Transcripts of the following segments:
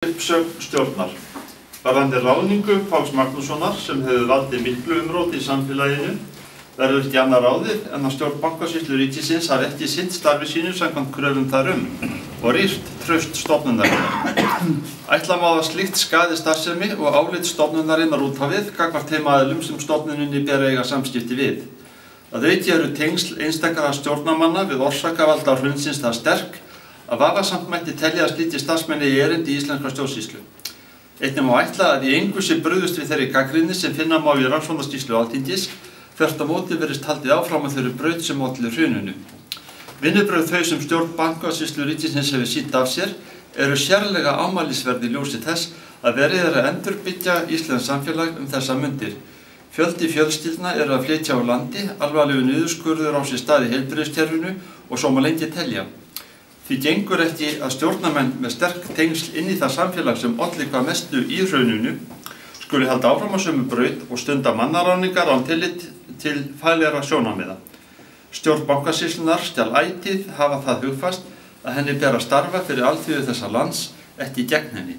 Uppsögn stjórnar. Varðandi ráðningu Páls Magnússonar sem hefur valdið miklu umróti í samfélaginu verður ekki annað ráðið en að stjórn Bankasýslu ríkisins hafi ekki sinnt starfi sínu samkvæmt kröfum þar og rýrt traust stofnunarinnar. Ætla má að slíkt skaði starfsemi og álit stofnunarinnar út á við gagnvart þeim aðilum sem stofnuninni ber eiga samskipti við. Að auki eru tengsl einstakra stjórnarmanna við orsakavalda hrunsins það sterk að vafasamt mætti telja að slíkir starfsmenn eigi erindi í íslenska stjórnsýslu. Einnig má ætla að í engu sé brugðist við þeirri gagnrýni sem finna má í rannsóknarskýrslu Alþingis, þvert á móti virðist haldið áfram að þeirri braut sem olli hruninu. Vinnubrögð þau sem stjórn Bankasýslu ríkisins hefur sýnt af sér eru sérlega ámælisverð í ljósi þess að verið er að endurbyggja íslenskt samfélag þessa mundir. Fjöldi fjölskyldna eru að flytja á landi, alvarlegu niðurskurður á sér stað í heilbrigðiskerfinu og svo má lengi telja. Því gengur ekki að stjórnarmenn með sterk tengsl inn í það samfélag sem olli hvað mestu í hruninu skuli halda áfram á sömu braut og stunda mannaráðningar án tillit til faglegra sjónarmiða. Stjórn Bankasýslunnar skal ætíð hafa það hugfast að henni ber að starfa fyrir alþýðu þessa lands, ekki gegn henni.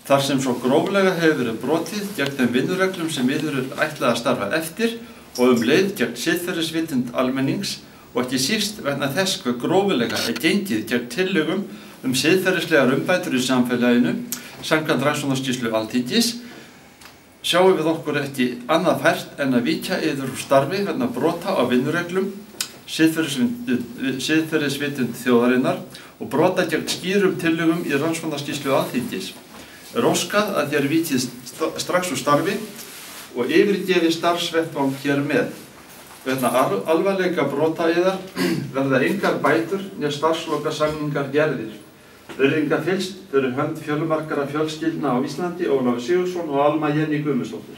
Þar sem svo gróflega hefur verið brotið gegn þeim vinnureglum sem við erum ætlað að starfa eftir og leið gegn siðferðisvitund almennings og ekki síst vegna þess hve grófulega er gengið gegn tillögum siðferðislegar umbætur í samfélaginu samkvæmt rannsóknarskýrslu Alþingis, sjáum við okkur ekki annað fært en að víkja yfir úr starfi vegna brota á vinnureglum, siðferðisvitund þjóðarinnar og brota gegn skýrum tillögum í rannsóknarskýrslu Alþingis. Er óskað að þér víkið strax úr starfi og yfirgefi starfsvettvang hér með. Vegna alvarleika brota yðar verða engar bætur né starfslokasamningar gerðir. Virðingar fyllst fyrir hönd fjölmargra fjölskyldna á Íslandi, Ólafur Sigurðsson og Alma Jenny Guðmundsdóttir.